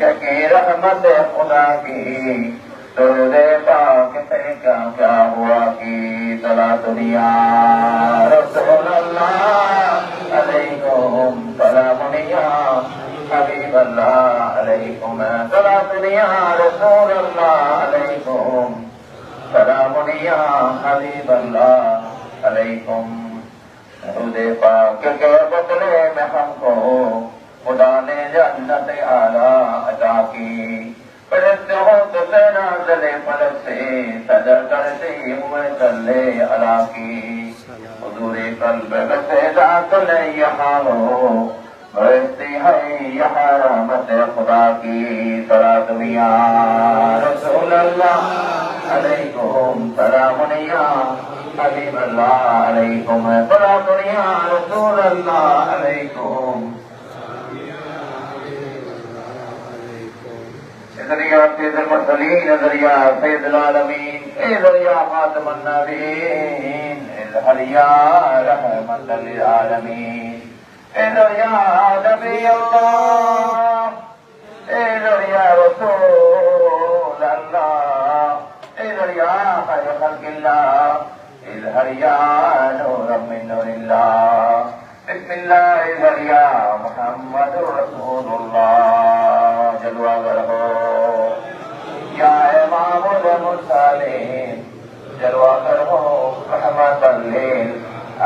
की रहमत खुदा की दरूदे पाक पे क्या क्या हुआ की सला दुनिया रसूल अल्लाह अलैकुम सलामुनिया हबीब अल्लाह अलैकुम सला दुनिया रसूल अल्लाह अलैकुम सलामुनिया हबीब अल्लाह अलैकुम दरूदे पाक के बदले में हमको खुदा ने जन्नत आला अता की पढ़ते हो तो तेरा गले पलक से सदर करते हुए चले अला की हुजूरे कल्ब बसे दाखिल यहाँ हो बरसती है यहाँ रहमत खुदा की सला दुनिया रसूल अल्लाह अलैकुम सलामुनिया हबीब अल्लाह अलैकुम सला दुनिया रसूल अल्लाह अलैकुम दरिया सैयद मुरसलीन दरिया सैयद आलमीन ए दरिया खातमुन नबीन हरिया रहमतल लिल आलमीन ए दरिया नबी अल्लाह ए दरिया रसूल अल्लाह ए दरिया खैर खल्किल्लाह इल हरिया नूर मिन नूरिल्लाह बिस्मिल्लाह दरिया मुहम्मदुर रसूलुल्लाह जलवा करो या इमामुल मुरसलीन जलवा करो रहमतल लिल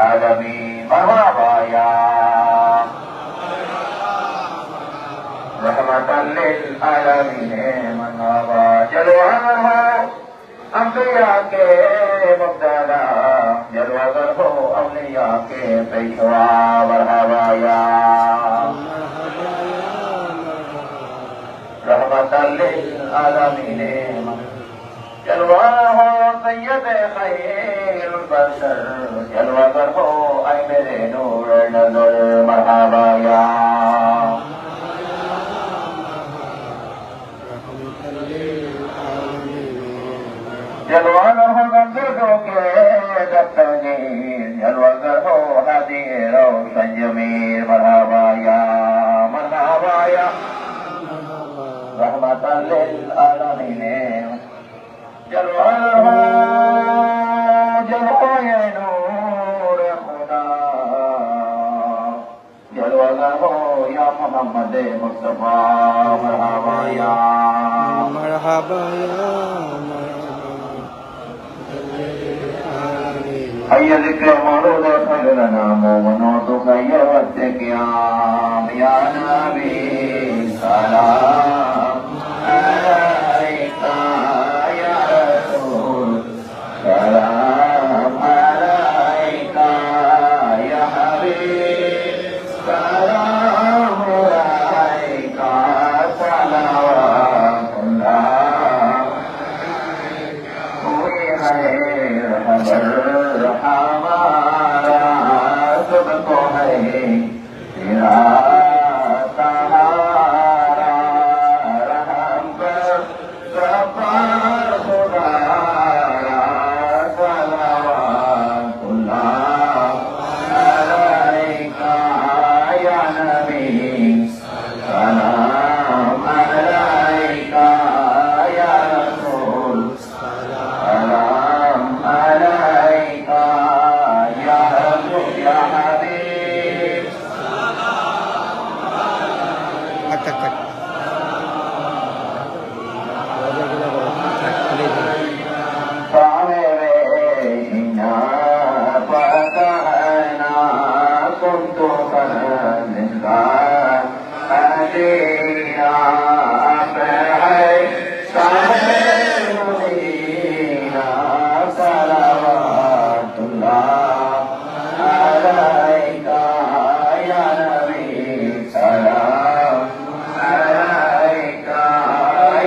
आलमीन मरहबा या रहमतल लिल आलमीन मरहबा जलवा करो अंबिया के मुब्तदा जलवा करो औलिया के पेशवा मरहबा या रहमतल लिल आलमीन जलवा हो सैयद खैरुल बशर जलवा करो ऐ मेरे नूर नज़र मरहबा या जलवा करो गंगों के दस्तगीर जलवा करो हादी रोशन जमीर मरहबा या रहमतल लिल आलमीन जलवा हो जलवाए नूर खुदा जलवा करो या मोहम्मद मुस्तफा मरहबा या هيا ذكر مولود خير لنا ومنوط خير والتقيام يا نبي سلام عليك يا رسول سلام عليك يا حبيب سلام عليك صلوات الله خير خبر हमारा सबको है तेरा सहारा रहम कर गफ्फार खुदारा सलावतुल्लाह अलैका या नबी सलाम अलैका या रसूल सलाम अलैका या हबीब فعلينا فتحنا كنت فنزلا أدينا أفعي سعيدنا صلوات الله عليك يا نبي سلام عليك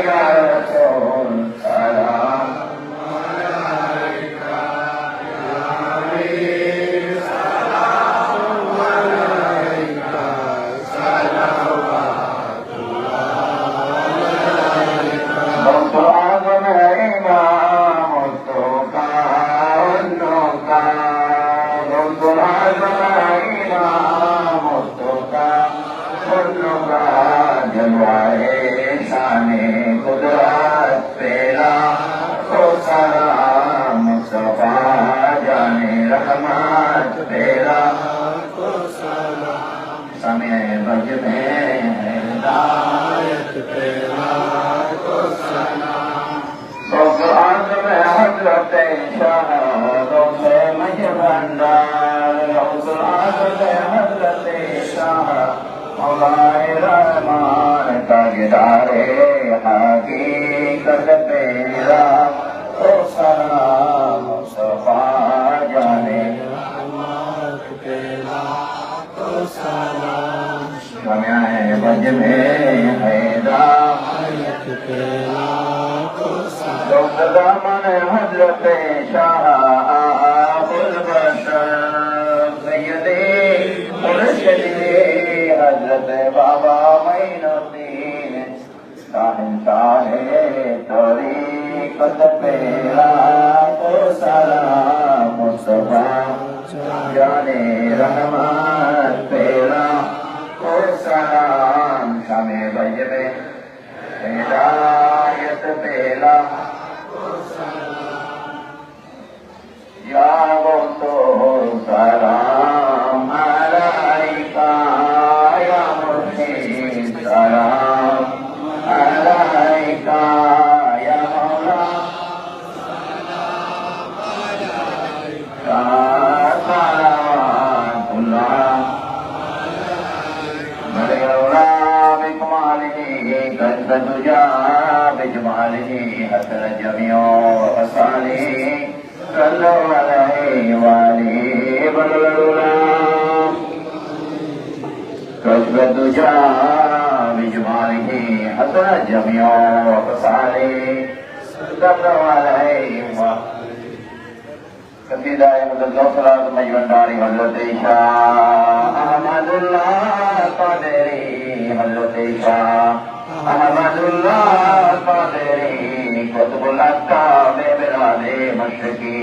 يا رسول سلام عليك يا حبيب سلام عليك صلوات الله शाह गौसे मजबंदार गौसुल आज़म हज़रत शाह मौलाए रहमान ताजदारे हकीकत पेरा ओ सलाम मुस्तफा जाने हमें बज में हैदा दामन हज़रत शाह अबुल बशर सैयदे मुर्शिदे हज़रत बाबा मोइनुद्दीन साहिब तरीक़त पेरा को सलाम मुस्तफा जाने रहमत पेरा को सलाम शामे बजबे हिदायत पेला या वो तो सलाम अलैका या मुर्शिद सलाम अलैका या मौला सलावतुल्लाह मलौला बिकमालिही कद्दुजा बिजमालिही हसन जमियो वसालिही सल्लल्लाहु अलैहि वसल्लम कद्दुजा बिजमालिही हसन जमियो वसालिही सल्लल्लाहु अलैहि वसल्लम कसीदा मुदल्लसलात मजवंडारी हज़रत शाह अहमदुल्लाह क़ादरी हज़रत शाह अहमदुल्लाह क़ादरी कुतुबुल अक़ताब बिलादे मशरिकी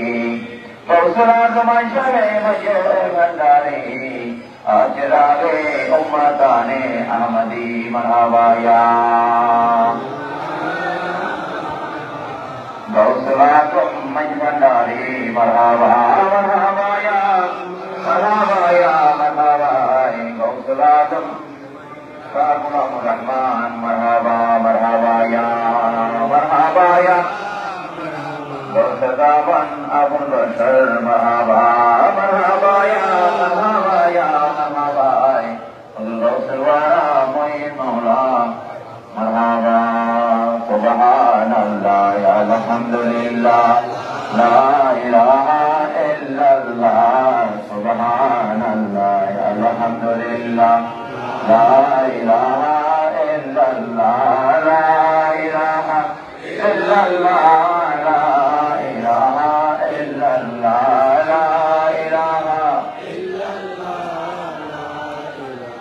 गौसुल शाह मजवंडारी आचरागे उम्मताने अहमदी मरहबा या गौसुल मजवंडारी मरहबा मरहबा या मरहबा गौसुल आज़म गुलामुर रहमान मरहबा मरहबा या गौसुल दामन अबुल बशर मरहबा मरहबा या गौसुल वाला मोइन मौला मरहबा सुबहानल्लाह अल्हम्दुलिल्लाह ला इलाहा इल्लल्लाह सुबहानल्लाह अल्हम्दुलिल्लाह ला इलाहा इल्लल्लाह ला इलाहा इल्लल्लाह ला इलाहा इल्लल्लाह ला इलाहा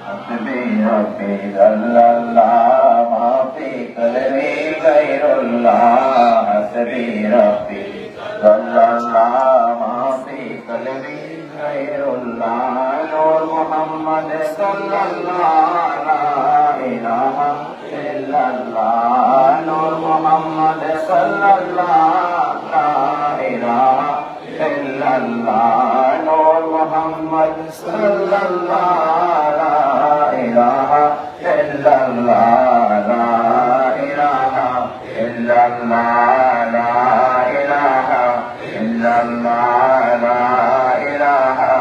हस्बी रब्बी अल्लाह मा फी क़ल्बी गैरुल्लाह हस्बी रब्बी अल्लाह मा फी क़ल्बी गैरुल्लाह नूर मोहम्मद सल्लल्लाहु ला इलाहा इल्लल्लाह नूर मोहम्मद सल्लल्लाहु ला इलाहा इल्लल्लाह नूर मोहम्मद सल्लल्लाहु ला इलाहा इल्लल्लाह ला इलाहा इल्लल्लाह ला इलाहा इल्लल्लाह ला इलाहा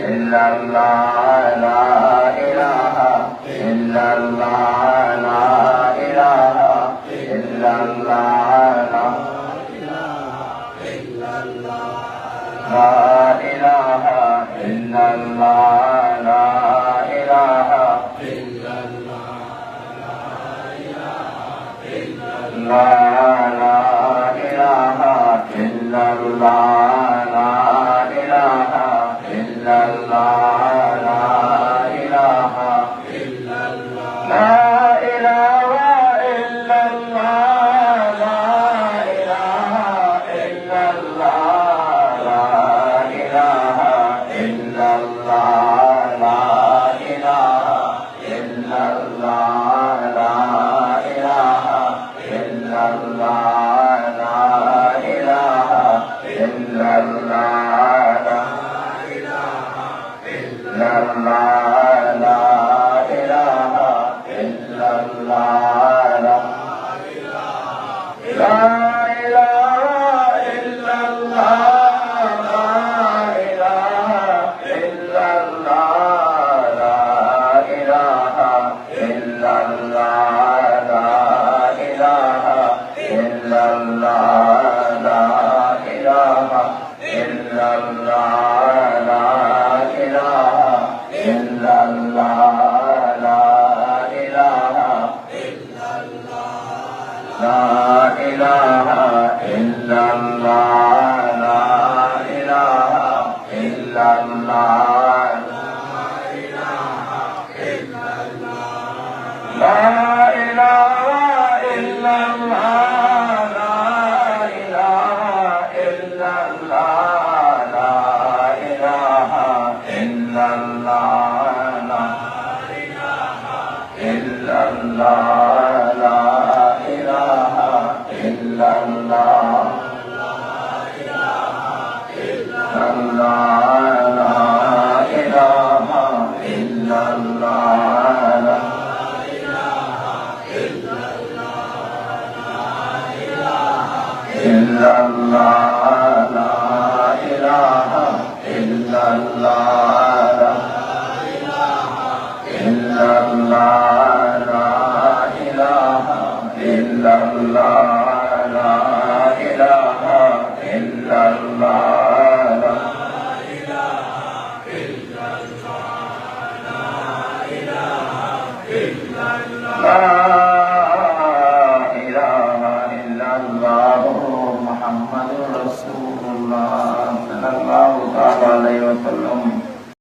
इल्लल्लाह ला इलाहा इल्लल्लाह ला इलाहा इल्लल्लाह ला इलाहा इल्लल्लाह ला इलाहा ला इलाहा इल्लल्लाह ला इलाहा इल्लल्लाह ला इलाहा इल्लल्लाह ला इलाहा इल्लल्लाह ला इलाहा इल्लल्लाह ला इलाहा इल्लल्लाह ला इलाहा इल्लल्लाह ला इलाहा इल्लल्लाह لا إله إلا الله لا إله إلا الله لا إله إلا الله لا إله إلا الله لا إله إلا الله لا إله إلا الله لا إله إلا الله لا إله إلا الله إلا الله لا إله إلا الله إلا الله لا إله إلا الله لا إله إلا الله لا إله إلا الله محمد رسول الله صلى الله